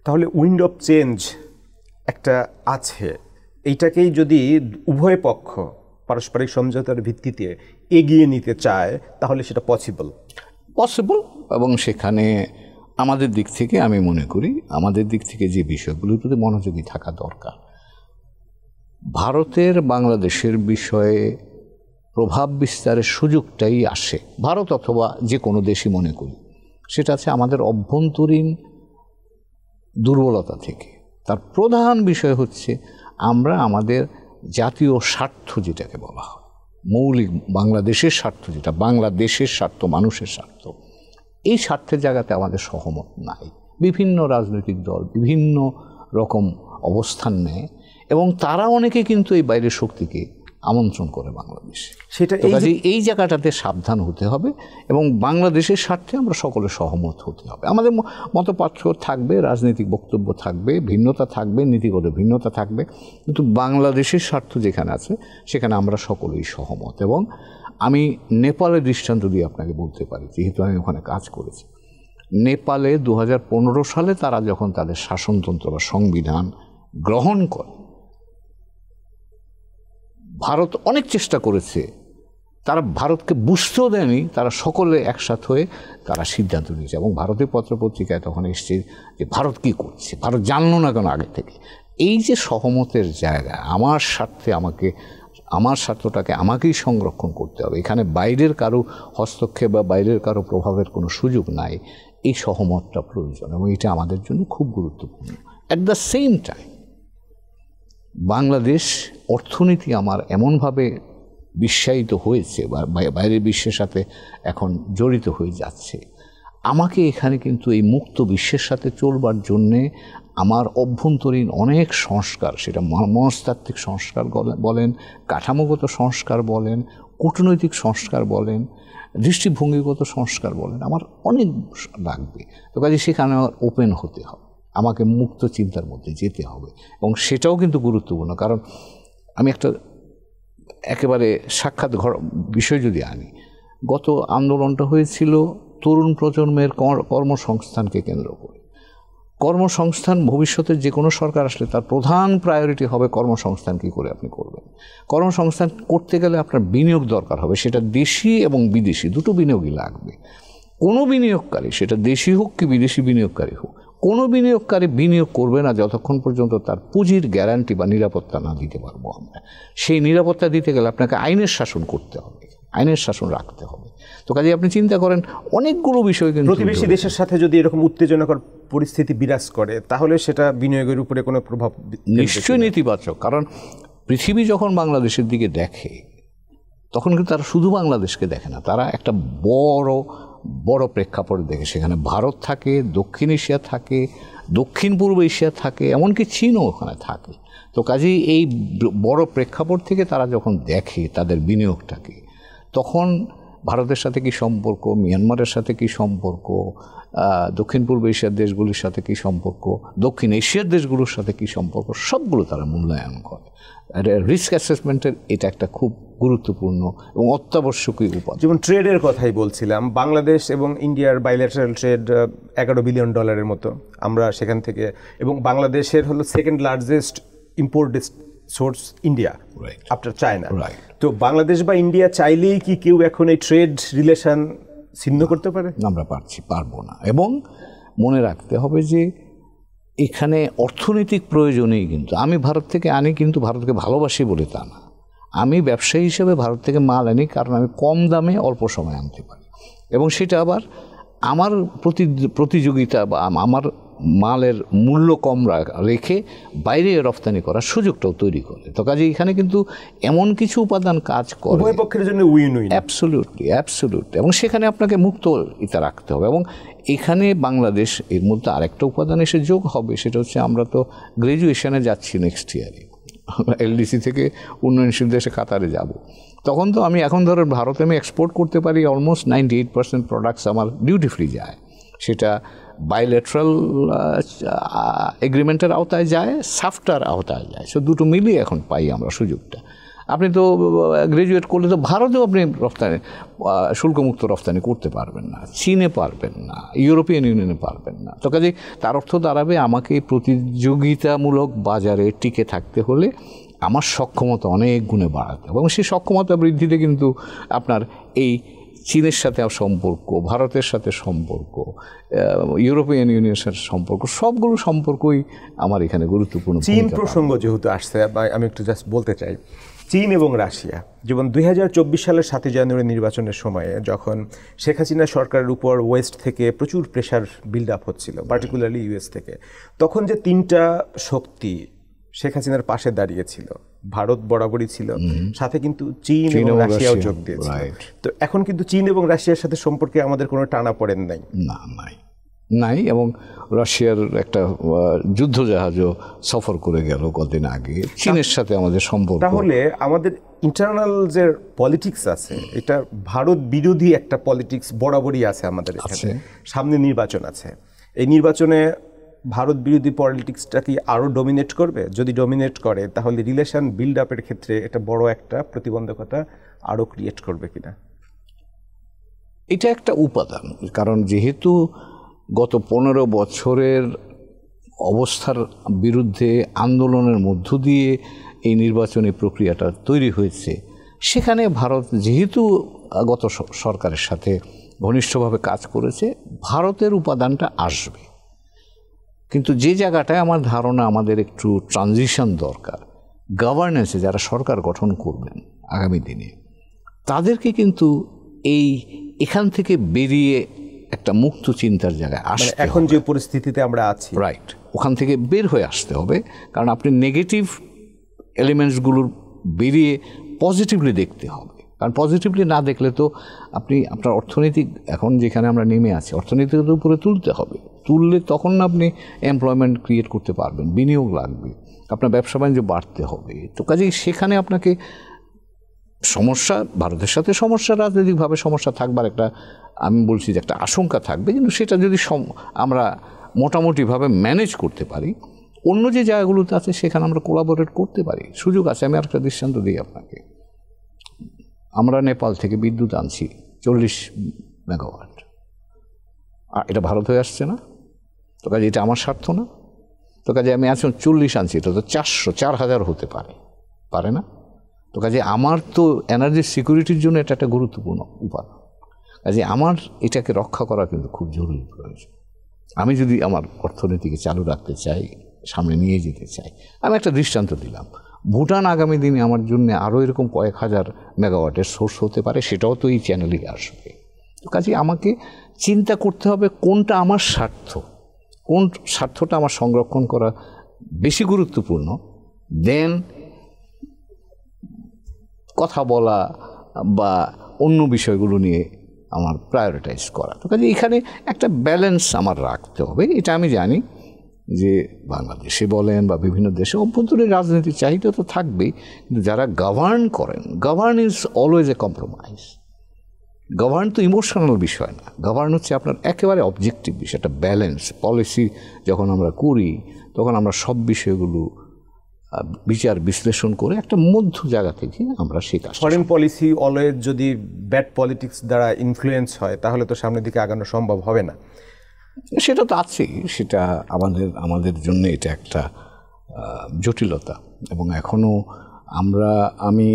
তাহলে উইন্ড অফ চেঞ্জ একটা আছে, এইটাকেই যদি উভয় পক্ষ পারস্পরিক সমঝোতার ভিত্তিতে এগিয়ে নিতে চায় তাহলে সেটা পসিবল। এবং সেখানে আমাদের দিক থেকে আমি মনে করি, আমাদের দিক থেকে যে বিষয়গুলোর প্রতি মনোযোগী থাকা দরকার, ভারতের বাংলাদেশের বিষয়ে প্রভাব বিস্তারের সুযোগটাই আসে ভারত অথবা যে কোনো দেশই মনে করি, সেটা আছে আমাদের অভ্যন্তরীণ দুর্বলতা থেকে। তার প্রধান বিষয় হচ্ছে আমরা আমাদের জাতীয় স্বার্থ, যেটাকে বলা হয় মৌলিক বাংলাদেশের স্বার্থ, যেটা বাংলাদেশের স্বার্থ, মানুষের স্বার্থ, এই স্বার্থের জায়গাতে আমাদের সহমত নাই। বিভিন্ন রাজনৈতিক দল বিভিন্ন রকম অবস্থান নেয়, এবং তারা অনেকে কিন্তু এই বাইরের শক্তিকে আমন্ত্রণ করে বাংলাদেশে। সেটা এই জায়গাটাতে সাবধান হতে হবে, এবং বাংলাদেশের স্বার্থে আমরা সকলে সহমত হতে হবে। আমাদের মতপার্থক্য থাকবে, রাজনৈতিক বক্তব্য থাকবে, ভিন্নতা থাকবে, নীতিগত ভিন্নতা থাকবে, কিন্তু বাংলাদেশের স্বার্থ যেখানে আছে সেখানে আমরা সকলেই সহমত। এবং আমি নেপালের দৃষ্টান্ত দিয়ে আপনাকে বলতে পারি, যেহেতু আমি ওখানে কাজ করেছি। নেপালে 2015 সালে তারা যখন তাদের শাসনতন্ত্র বা সংবিধান গ্রহণ করে, ভারত অনেক চেষ্টা করেছে, তারা ভারতকে বুঝতেও দেয়নি, তারা সকলে একসাথ হয়ে তারা সিদ্ধান্ত নিয়েছে। এবং ভারতের পত্রপত্রিকায় তখন এসছে যে ভারত কী করছে, ভারত জানলো না কেন আগে থেকে। এই যে সহমতের জায়গা, আমার স্বার্থে আমার স্বার্থটাকে আমাকেই সংরক্ষণ করতে হবে, এখানে বাইরের কারো হস্তক্ষেপ বা বাইরের কারো প্রভাবের কোনো সুযোগ নাই, এই সহমতটা প্রয়োজন, এবং এটা আমাদের জন্য খুব গুরুত্বপূর্ণ। At the same time Bangladesh অর্থনীতি আমার এমনভাবে বিশ্বায়িত হয়েছে বা বাইরের বিশ্বের সাথে এখন জড়িত হয়ে যাচ্ছে, আমাকে এখানে কিন্তু এই মুক্ত বিশ্বের সাথে চলবার জন্যে আমার অভ্যন্তরীণ অনেক সংস্কার, সেটা মনস্তাত্ত্বিক সংস্কার বলেন, কাঠামোগত সংস্কার বলেন, কূটনৈতিক সংস্কার বলেন, দৃষ্টিভঙ্গিগত সংস্কার বলেন, আমার অনেক লাগবে। তো কাজে সেখানে আমার ওপেন হতে হবে, আমাকে মুক্ত চিন্তার মধ্যে যেতে হবে, এবং সেটাও কিন্তু গুরুত্বপূর্ণ। কারণ আমি একটা একেবারে সাক্ষাৎ বিষয় যদি আনি, গত আন্দোলনটা হয়েছিল তরুণ প্রজন্মের কর্মসংস্থানকে কেন্দ্র করে। কর্মসংস্থান ভবিষ্যতের যে কোনো সরকার আসলে তার প্রধান প্রায়োরিটি হবে কর্মসংস্থান কী করে আপনি করবেন। কর্মসংস্থান করতে গেলে আপনার বিনিয়োগ দরকার হবে, সেটা দেশি এবং বিদেশি দুটো বিনিয়োগই লাগবে। কোনো বিনিয়োগকারী, সেটা দেশি হোক কি বিদেশি বিনিয়োগকারী হোক, কোনো বিনিয়োগকারী বিনিয়োগ করবে না যতক্ষণ পর্যন্ত তার পুঁজির গ্যারান্টি বা নিরাপত্তা না দিতে পারবো আমরা। সেই নিরাপত্তা দিতে গেলে আপনাকে আইনের শাসন করতে হবে, আইনের শাসন রাখতে হবে। তো কাজে আপনি চিন্তা করেন অনেকগুলো বিষয়, কিন্তু প্রতিবেশী দেশের সাথে যদি এরকম উত্তেজনাকর পরিস্থিতি বিরাজ করে তাহলে সেটা বিনিয়োগের উপরে কোনো প্রভাব নিশ্চয়ই নেতিবাচক। কারণ পৃথিবী যখন বাংলাদেশের দিকে দেখে তখন কিন্তু তারা শুধু বাংলাদেশকে দেখে না, তারা একটা বড় প্রেক্ষাপট দেখে। সেখানে ভারত থাকে, দক্ষিণ এশিয়া থাকে, দক্ষিণ পূর্ব এশিয়া থাকে, এমনকি চীনও ওখানে থাকে। তো কাজেই এই বড় প্রেক্ষাপট থেকে তারা যখন দেখে তাদের বিনিয়োগটাকে, তখন ভারতের সাথে কি সম্পর্ক, মিয়ানমারের সাথে কি সম্পর্ক, দক্ষিণ পূর্ব এশিয়ার দেশগুলির সাথে কি সম্পর্ক, দক্ষিণ এশিয়ার দেশগুলোর সাথে কি সম্পর্ক, সবগুলো তারা মূল্যায়ন করে। রিস্ক অ্যাসেসমেন্টের এটা একটা খুব গুরুত্বপূর্ণ এবং অত্যাবশ্যকীয় উপাদান। যেমন ট্রেডের কথাই বলছিলাম, বাংলাদেশ এবং ইন্ডিয়ার বাইল্যাটারাল ট্রেড $11 বিলিয়ন মতো, আমরা সেখান থেকে, এবং বাংলাদেশের হলো second largest import source India after China. তো বাংলাদেশ বা ইন্ডিয়া চাইলেই কি কেউ এখন এই ট্রেড রিলেশন ছিন্ন করতে পারে? আমরা পারবো না। এবং মনে রাখতে হবে যে এখানে অর্থনৈতিক প্রয়োজনেই, কিন্তু আমি ভারত থেকে আনি কিন্তু ভারতকে ভালোবাসি বলে তা না। আমি ব্যবসায়ী হিসেবে ভারত থেকে মাল আনি কারণ আমি কম দামে অল্প সময় আনতে পারি, এবং সেটা আবার আমার প্রতিযোগিতা বা আমার মালের মূল্য কম রেখে বাইরে রপ্তানি করার সুযোগটাও তৈরি করে। তো কাজে এখানে কিন্তু এমন কিছু উপাদান কাজ করে, উভয় পক্ষের জন্য উইন উইন। অ্যাবসলিউটলি। এবং সেখানে আপনাকে মুক্ত ইতা রাখতে হবে। এবং এখানে বাংলাদেশ এর মধ্যে আরেকটা উপাদান এসে যোগ হবে, সেটা হচ্ছে আমরা তো গ্র্যাজুয়েশনে যাচ্ছি নেক্সট ইয়ারে, এলডিসি থেকে উন্নয়নশীল দেশে কাতারে যাব। তখন তো আমি এখন ধরেন ভারতে আমি এক্সপোর্ট করতে পারি অলমোস্ট 98% প্রোডাক্টস আমার ডিউটি ফ্রি যায়। সেটা বাইলেটারাল এগ্রিমেন্টের আওতায় যায়, সাফটার আওতায় যায়। সো দুটো মিলিয়ে এখন পাই আমরা সুযোগটা। আপনি তো গ্র্যাজুয়েট করলে তো ভারতেও আপনি রপ্তানি শুল্কমুক্ত রপ্তানি করতে পারবেন না, চীনে পারবেন না, ইউরোপিয়ান ইউনিয়নে পারবেন না। তো কাজে তার অর্থ দাঁড়াবে আমাকে প্রতিযোগিতামূলক বাজারে টিকে থাকতে হলে আমার সক্ষমতা অনেক গুণে বাড়াতে হবে। এবং সেই সক্ষমতা বৃদ্ধিতে কিন্তু আপনার এই চীনের সাথে সম্পর্ক, ভারতের সাথে সম্পর্ক, ইউরোপিয়ান ইউনিয়নের সাথে সম্পর্ক, সবগুলো সম্পর্কই আমার এখানে গুরুত্বপূর্ণ। চীন প্রসঙ্গ যেহেতু আসছে, আমি একটু জাস্ট বলতে চাই, চীন এবং রাশিয়া যেমন 2024 সালের 7 জানুয়ারি নির্বাচনের সময়ে যখন শেখ হাসিনা সরকারের উপর ওয়েস্ট থেকে প্রচুর প্রেশার বিল্ড আপ হচ্ছিল, পার্টিকুলারলি ইউএস থেকে, তখন যে তিনটা শক্তি শেখ হাসিনার পাশে দাঁড়িয়েছিল, ভারত বরাবরই ছিল, সাথে কিন্তু চীন এবং রাশিয়াও যোগ দিয়েছিল। তো এখন কিন্তু চীন এবং রাশিয়ার সাথে সম্পর্কে আমাদের কোনো টানাপোড়েন নাই। নাই। এবং রাশিয়ার একটা যুদ্ধজাহাজও সফর করে গেল কদিন আগে। চীনের সাথে আমাদের সম্পর্ক, তাহলে আমাদের ইন্টারনাল যে পলিটিক্স আছে, এটা ভারত বিরোধী একটা পলিটিক্স বরাবরই আছে আমাদের এখানে। সামনে নির্বাচন আছে, এই নির্বাচনে ভারত বিরোধী পলিটিক্সটা কি আরও ডমিনেট করবে? যদি ডমিনেট করে তাহলে রিলেশন বিল্ড আপের ক্ষেত্রে এটা বড় একটা প্রতিবন্ধকতা আরও ক্রিয়েট করবে কিনা? এটা একটা উপাদান। কারণ যেহেতু গত 15 বছরের অবস্থার বিরুদ্ধে আন্দোলনের মধ্য দিয়ে এই নির্বাচনী প্রক্রিয়াটা তৈরি হয়েছে, সেখানে ভারত যেহেতু গত সরকারের সাথে ঘনিষ্ঠভাবে কাজ করেছে, ভারতের উপাদানটা আসবে। কিন্তু যে জায়গাটায় আমার ধারণা আমাদের একটু ট্রানজিশন দরকার, গভর্নেন্সে যারা সরকার গঠন করবেন আগামী দিনে, তাদেরকে কিন্তু এখান থেকে বেরিয়ে একটা মুক্ত চিন্তার জায়গায় আসতে, এখন যে পরিস্থিতিতে আমরা আছি, রাইট, ওখান থেকে বের হয়ে আসতে হবে। কারণ আপনি নেগেটিভ এলিমেন্টসগুলোর বেরিয়ে পজিটিভলি দেখতে হবে। কারণ পজিটিভলি না দেখলে তো আপনি আপনার অর্থনৈতিক, এখন যেখানে আমরা নেমে আছি, অর্থনীতির উপরে তুলতে হবে। তুললে তখন আপনি এমপ্লয়মেন্ট ক্রিয়েট করতে পারবেন, বিনিয়োগ লাগবে, আপনার ব্যবসা বাণিজ্য বাড়তে হবে। তো কাজেই সেখানে আপনাকে সমস্যা, ভারতের সাথে সমস্যা, রাজনৈতিকভাবে সমস্যা থাকবার একটা, আমি বলছি যে একটা আশঙ্কা থাকবে। কিন্তু সেটা যদি আমরা মোটামুটিভাবে ম্যানেজ করতে পারি, অন্য যে জায়গাগুলোতে আছে সেখানে আমরা কোলাবোরেট করতে পারি, সুযোগ আছে। আমি আরেকটা দৃষ্টান্ত দিই আপনাকে। আমরা নেপাল থেকে বিদ্যুৎ আনছি 40 মেগাওয়াট, আর এটা ভারত হয়ে আসছে না। তো কাজে এটা আমার স্বার্থ না। তো কাজে আমি আজকে 40 আনছি, এটা তো 400-4000 হতে পারে না। তো কাজে আমার তো এনার্জি সিকিউরিটির জন্য এটা একটা গুরুত্বপূর্ণ উপাদান। কাজে আমার এটাকে রক্ষা করা কিন্তু খুব জরুরি প্রয়োজন। আমি যদি আমার অর্থনীতিকে চালু রাখতে চাই, সামনে নিয়ে যেতে চাই। আমি একটা দৃষ্টান্ত দিলাম, ভুটান আগামী দিনে আমার জন্য আরও এরকম কয়েক হাজার মেগাওয়াটের সোর্স হতে পারে, সেটাও তো এই চ্যানেলেই আসবে। তো কাজে আমাকে চিন্তা করতে হবে কোনটা আমার স্বার্থ, কোন স্বার্থটা আমার সংরক্ষণ করা বেশি গুরুত্বপূর্ণ দেন কথা বলা বা অন্য বিষয়গুলো নিয়ে আমার প্রায়োরিটাইজ করা। তো কাজে এখানে একটা ব্যালেন্স আমার রাখতে হবে। এটা আমি জানি যে বাংলাদেশে বলেন বা বিভিন্ন দেশে অভ্যন্তরীণ রাজনীতির চাহিদা তো থাকবেই, কিন্তু যারা গভর্ন করেন, govern is always a compromise. Govern তো ইমোশনাল বিষয় না, গভর্ন হচ্ছে আপনার একেবারে অবজেক্টিভ বিষয়, একটা ব্যালেন্স পলিসি যখন আমরা করি তখন আমরা সব বিষয়গুলো বিচার বিশ্লেষণ করে একটা মধ্য জায়গা থেকে আমরা সেই কাজ। ফরেন পলিসি অলওয়েজ যদি ব্যাড পলিটিক্স দ্বারা ইনফ্লুয়েন্স হয় তাহলে তো সামনের দিকে আগানো সম্ভব হবে না। সেটা তো আছেই, সেটা আমাদের জন্য এটা একটা জটিলতা। এবং এখনও আমি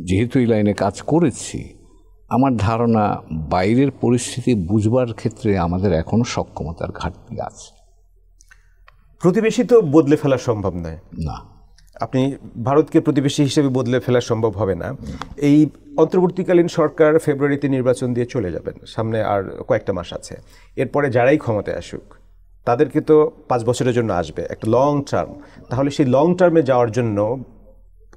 যেহেতু এই লাইনে কাজ করেছি, আমার ধারণা বাইরের পরিস্থিতি বুঝবার ক্ষেত্রে আমাদের এখনও সক্ষমতার ঘাটতি আছে। প্রতিবেশী তো বদলে ফেলা সম্ভব নয়, না, আপনি ভারতকে প্রতিবেশী হিসেবে বদলে ফেলা সম্ভব হবে না। এই অন্তর্বর্তীকালীন সরকার ফেব্রুয়ারিতে নির্বাচন দিয়ে চলে যাবেন, সামনে আর কয়েকটা মাস আছে। এরপরে যারাই ক্ষমতায় আসুক তাদেরকে তো 5 বছরের জন্য আসবে, একটা লং টার্ম। তাহলে সেই লং টার্মে যাওয়ার জন্য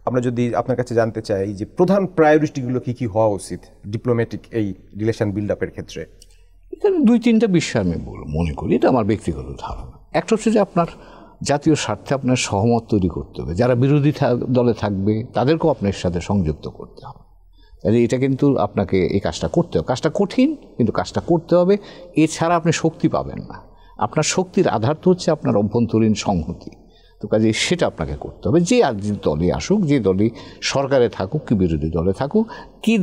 আমরা যদি আপনার কাছে জানতে চাই যে প্রধান প্রায়োরিটিগুলো কী কী হওয়া উচিত ডিপ্লোম্যাটিক এই রিলেশন বিল্ড আপের ক্ষেত্রে? এখানে 2-3টা বিষয় আমি মনে করি, এটা আমার ব্যক্তিগত ধারণা। একটা হচ্ছে যে আপনার জাতীয় স্বার্থে আপনার সহমত তৈরি করতে হবে, যারা বিরোধী দলে থাকবে তাদেরকেও আপনার সাথে সংযুক্ত করতে হবে। তাহলে এটা কিন্তু আপনাকে এই কাজটা করতে হবে। কাজটা কঠিন, কিন্তু কাজটা করতে হবে। এছাড়া আপনি শক্তি পাবেন না। আপনার শক্তির আধার তো হচ্ছে আপনার অভ্যন্তরীণ সংহতি। তো কাজে সেটা আপনাকে করতে হবে। যে দলে আসুক, যে দলই সরকারে থাকুক কি বিরোধী দলে থাকুক, কি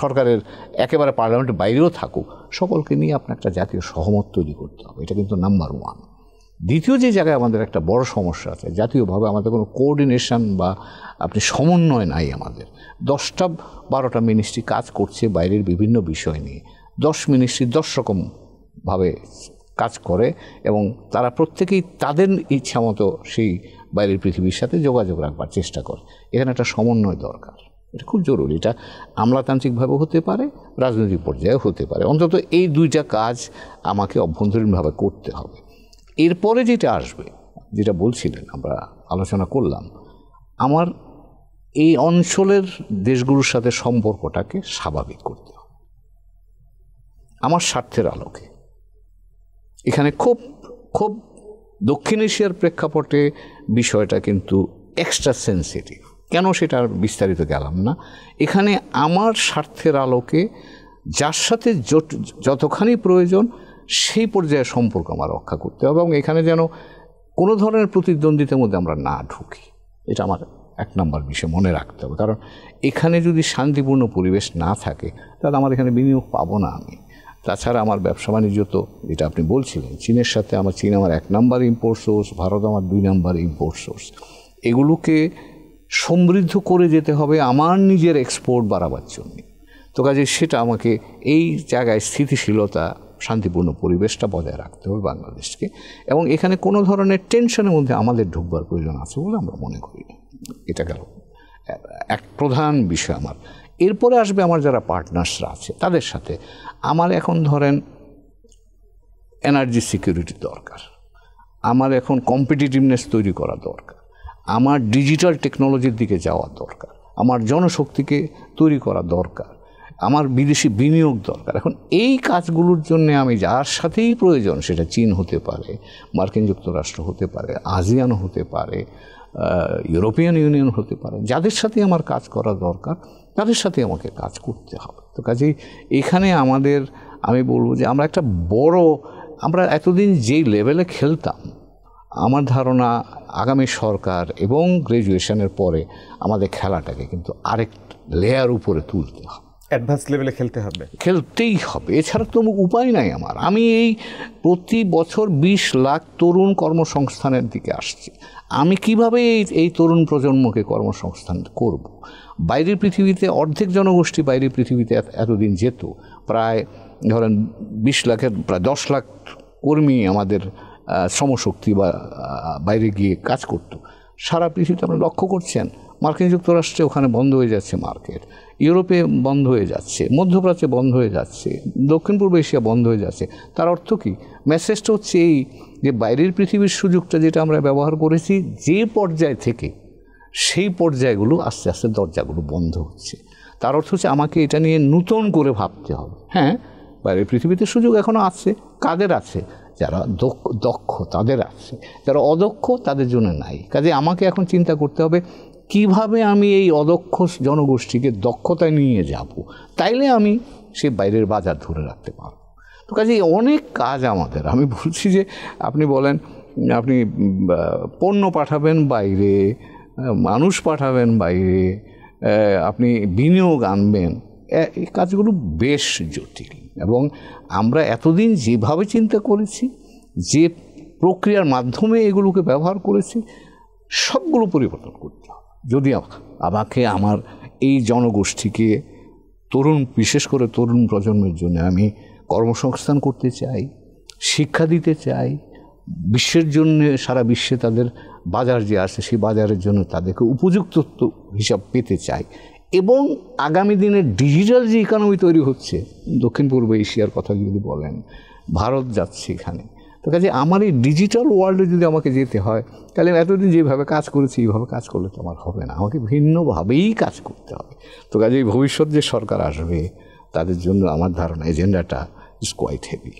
সরকারের একেবারে পার্লামেন্টের বাইরেও থাকুক, সকলকে নিয়ে আপনার একটা জাতীয় সহমত তৈরি করতে হবে। এটা কিন্তু নাম্বার 1। দ্বিতীয় যে জায়গায় আমাদের একটা বড় সমস্যা আছে, জাতীয়ভাবে আমাদের কোনো কোঅর্ডিনেশন বা আপনি সমন্বয় নাই। আমাদের 10টা-12টা মিনিস্ট্রি কাজ করছে বাইরের বিভিন্ন বিষয় নিয়ে। 10 মিনিস্ট্রি 10 রকমভাবে কাজ করে এবং তারা প্রত্যেকেই তাদের ইচ্ছা মতো সেই বাইরের পৃথিবীর সাথে যোগাযোগ রাখবার চেষ্টা করে। এখানে একটা সমন্বয় দরকার, এটা খুব জরুরি। এটা আমলাতান্ত্রিকভাবে হতে পারে, রাজনৈতিক পর্যায়েও হতে পারে। অন্তত এই 2টা কাজ আমাকে অভ্যন্তরীণভাবে করতে হবে। এরপরে যেটা আসবে, যেটা বলছিলেন, আমরা আলোচনা করলাম, আমার এই অঞ্চলের দেশগুলোর সাথে সম্পর্কটাকে স্বাভাবিক করতে হবে আমার স্বার্থের আলোকে। এখানে খুব খুব দক্ষিণ এশিয়ার প্রেক্ষাপটে বিষয়টা কিন্তু এক্সট্রা সেন্সিটিভ। কেন সেটা বিস্তারিত গেলাম না। এখানে আমার স্বার্থের আলোকে যার সাথে যতখানি প্রয়োজন সেই পর্যায়ে সম্পর্ক আমার রক্ষা করতে হবে এবং এখানে যেন কোনো ধরনের প্রতিদ্বন্দ্বিতার মধ্যে আমরা না ঢুকি। এটা আমার 1 নম্বর বিষয় মনে রাখতে হবে। কারণ এখানে যদি শান্তিপূর্ণ পরিবেশ না থাকে তাহলে আমার এখানে বিনিয়োগ পাবো না আমি। তাছাড়া আমার ব্যবসা বাণিজ্য তো, যেটা আপনি বলছিলেন, চীনের সাথে চীন আমার 1 নম্বর ইম্পোর্ট সোর্স, ভারত আমার 2 নম্বর ইম্পোর্ট সোর্স। এগুলোকে সমৃদ্ধ করে যেতে হবে আমার নিজের এক্সপোর্ট বাড়াবার জন্য। তো কাজে সেটা আমাকে এই জায়গায় স্থিতিশীলতা, শান্তিপূর্ণ পরিবেশটা বজায় রাখতে হবে বাংলাদেশকে। এবং এখানে কোনো ধরনের টেনশনের মধ্যে আমাদের ঢুকবার প্রয়োজন আছে বলে আমরা মনে করি না। এটা গেল এক প্রধান বিষয় আমার। এরপরে আসবে আমার যারা পার্টনার্সরা আছে তাদের সাথে আমার এখন ধরেন এনার্জি সিকিউরিটি দরকার, আমার এখন কম্পিটিটিভনেস তৈরি করা দরকার, আমার ডিজিটাল টেকনোলজির দিকে যাওয়া দরকার, আমার জনশক্তিকে তৈরি করা দরকার, আমার বিদেশি বিনিয়োগ দরকার। এখন এই কাজগুলোর জন্য আমি যার সাথেই প্রয়োজন, সেটা চীন হতে পারে, মার্কিন যুক্তরাষ্ট্র হতে পারে, আসিয়ান হতে পারে, ইউরোপিয়ান ইউনিয়ন হতে পারে, যাদের সাথে আমার কাজ করা দরকার তাদের সাথে আমাকে কাজ করতে হবে। তো কাজেই এখানে আমি বলবো যে আমরা এতদিন যেই লেভেলে খেলতাম, আমার ধারণা আগামী সরকার এবং গ্র্যাজুয়েশনের পরে আমাদের খেলাটাকে কিন্তু আরেক লেয়ার উপরে তুলতে হবে, অ্যাডভান্স লেভেলে খেলতেই হবে। এছাড়া তো উপায় নাই আমার। আমি এই প্রতি বছর 20 লাখ তরুণ কর্মসংস্থানের দিকে আসছি। আমি কিভাবে এই তরুণ প্রজন্মকে কর্মসংস্থান করব? বাইরের পৃথিবীতে অর্ধেক জনগোষ্ঠী বাইরের পৃথিবীতে এতদিন যেত, প্রায় ধরেন 20 লাখের প্রায় 10 লাখ কর্মী আমাদের শ্রমশক্তি বা বাইরে গিয়ে কাজ করত। সারা পৃথিবীতে আপনি লক্ষ্য করছেন মার্কিন যুক্তরাষ্ট্রে ওখানে বন্ধ হয়ে যাচ্ছে মার্কেট, ইউরোপে বন্ধ হয়ে যাচ্ছে, মধ্যপ্রাচ্যে বন্ধ হয়ে যাচ্ছে, দক্ষিণ পূর্ব এশিয়া বন্ধ হয়ে যাচ্ছে। তার অর্থ কি? মেসেজটা হচ্ছে এই যে বাইরের পৃথিবীর সুযোগটা যেটা আমরা ব্যবহার করেছি যে পর্যায় থেকে, সেই পর্যায়গুলো আস্তে আস্তে দরজাগুলো বন্ধ হচ্ছে। তার অর্থ হচ্ছে আমাকে এটা নিয়ে নতুন করে ভাবতে হবে। হ্যাঁ, বাইরের পৃথিবীতে সুযোগ এখনও আছে। কাদের আছে? যারা দক্ষ তাদের আছে, যারা অদক্ষ তাদের জন্য নাই। কাজে আমাকে এখন চিন্তা করতে হবে কিভাবে আমি এই অদক্ষ জনগোষ্ঠীকে দক্ষতায় নিয়ে যাব, তাইলে আমি সে বাইরের বাজার ধরে রাখতে পারব। তো কাজেই অনেক কাজ আমাদের। আমি বলছি যে আপনি বলেন আপনি পণ্য পাঠাবেন বাইরে, মানুষ পাঠাবেন বাইরে, আপনি বিনিয়োগ আনবেন, এই কাজগুলো বেশ জটিল। এবং আমরা এতদিন যেভাবে চিন্তা করেছি, যে প্রক্রিয়ার মাধ্যমে এগুলোকে ব্যবহার করেছি, সবগুলো পরিবর্তন করতে হবে। যদি আমাকে আমার এই জনগোষ্ঠীকে বিশেষ করে তরুণ প্রজন্মের জন্য আমি কর্মসংস্থান করতে চাই, শিক্ষা দিতে চাই, বিশ্বের জন্য সারা বিশ্বে তাদের বাজার যে আছে সেই বাজারের জন্য তাদেরকে উপযুক্ত হিসাব পেতে চাই, এবং আগামী দিনে ডিজিটাল যে ইকোনমি তৈরি হচ্ছে, দক্ষিণ পূর্ব এশিয়ার কথা যদি বলেন, ভারত যাচ্ছে এখানে। তো কাজে আমার এই ডিজিটাল ওয়ার্ল্ডে যদি আমাকে যেতে হয়, তাহলে এতদিন যেভাবে কাজ করেছি এইভাবে কাজ করলে তো আমার হবে না, আমাকে ভিন্নভাবেই কাজ করতে হবে। তো কাজে ভবিষ্যৎ যে সরকার আসবে তাদের জন্য আমার ধারণা এজেন্ডাটা is quite heavy.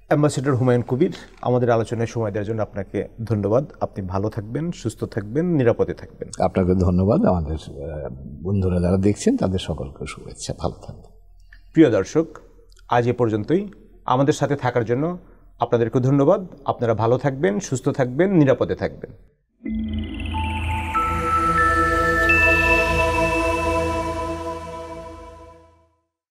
Ambassador Humayun Kabir, আমাদের আলোচনায় সময় দেওয়ার জন্য আপনাকে ধন্যবাদ। আপনি ভালো থাকবেন, সুস্থ থাকবেন, নিরাপদে থাকবেন। আপনাকে ধন্যবাদ। আমাদের বন্ধুরা যারা দেখছেন তাদের সকলকে শুভেচ্ছা, ভালো থাকবেন। প্রিয় দর্শক, আজ এ পর্যন্তই। আমাদের সাথে থাকার জন্য আপনাদেরকে ধন্যবাদ। আপনারা ভালো থাকবেন, সুস্থ থাকবেন, নিরাপদে থাকবেন।